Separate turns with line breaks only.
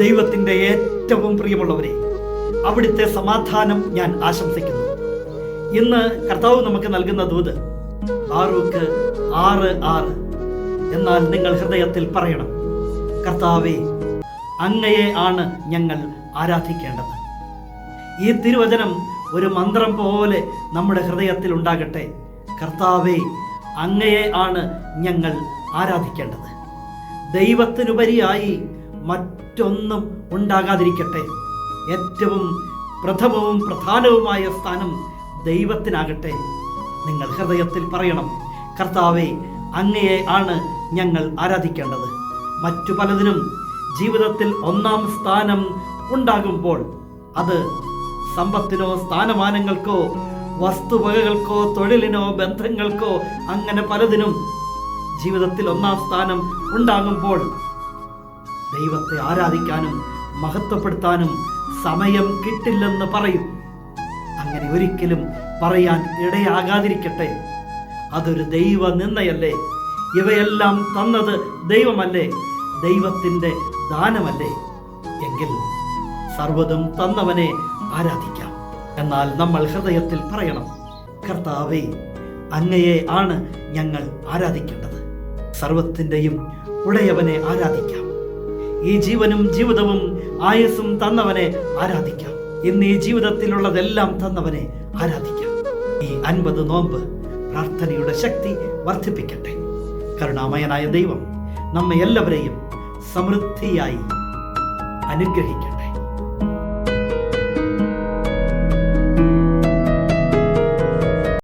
ദൈവത്തിൻ്റെ ഏറ്റവും പ്രിയമുള്ളവരെ, അവിടുത്തെ സമാധാനം ഞാൻ ആശംസിക്കുന്നു. ഇന്ന് കർത്താവ് നമുക്ക് നൽകുന്ന ദൂത് ബാറൂക്ക് 6:6. എന്നാൽ നിങ്ങൾ ഹൃദയത്തിൽ പറയണം, കർത്താവേ, അങ്ങയെ ആണ് ഞങ്ങൾ ആരാധിക്കേണ്ടത്. ഈ തിരുവചനം ഒരു മന്ത്രം പോലെ നമ്മുടെ ഹൃദയത്തിൽ ഉണ്ടാകട്ടെ. കർത്താവേ, അങ്ങയെ ആണ് ഞങ്ങൾ ആരാധിക്കേണ്ടത്. ദൈവത്തിനുപരിയായി മറ്റൊന്നും ഉണ്ടാകാതിരിക്കട്ടെ. ഏറ്റവും പ്രഥമവും പ്രധാനവുമായ സ്ഥാനം ദൈവത്തിനാകട്ടെ. നിങ്ങൾ ഹൃദയത്തിൽ പറയണം, കർത്താവേ, അങ്ങയെ ആണ് ഞങ്ങൾ ആരാധിക്കേണ്ടത്. മറ്റു പലതിനും ജീവിതത്തിൽ ഒന്നാം സ്ഥാനം ഉണ്ടാകുമ്പോൾ അത് സമ്പത്തിനോ സ്ഥാനമാനങ്ങൾക്കോ വസ്തുവകകൾക്കോ തൊഴിലിനോ ബന്ധങ്ങൾക്കോ അങ്ങനെ പലതിനും ജീവിതത്തിൽ ഒന്നാം സ്ഥാനം ഉണ്ടാകുമ്പോൾ ദൈവത്തെ ആരാധിക്കാനും മഹത്വപ്പെടുത്താനും സമയം കിട്ടില്ലെന്ന് പറയും. അങ്ങനെ ഒരിക്കലും പറയാൻ ഇടയാകാതിരിക്കട്ടെ. അതൊരു ദൈവ നിന്ദയല്ലേ? ഇവയെല്ലാം തന്നത് ദൈവമല്ലേ? ദൈവത്തിൻ്റെ ദാനമല്ലേ? എങ്കിൽ സർവ്വതും തന്നവനെ ആരാധിക്കാം. എന്നാൽ നമ്മൾ ഹൃദയത്തിൽ പറയണം, കർത്താവേ, അങ്ങയെ ആണ് ഞങ്ങൾ ആരാധിക്കേണ്ടത്. സർവത്തിൻ്റെയും ഉടയവനെ ആരാധിക്കാം. ഈ ജീവനും ജീവിതവും ആയുസ്സും തന്നവനെ ആരാധിക്കാം. ഇന്ന് ഈ ജീവിതത്തിലുള്ളതെല്ലാം തന്നവനെ ആരാധിക്കാം. ഈ 50 നോമ്പ് പ്രാർത്ഥനയുടെ ശക്തി വർദ്ധിപ്പിക്കട്ടെ. കരുണാമയനായ ദൈവം നമ്മെ എല്ലാവരെയും സമൃദ്ധിയായി അനുഗ്രഹിക്കട്ടെ.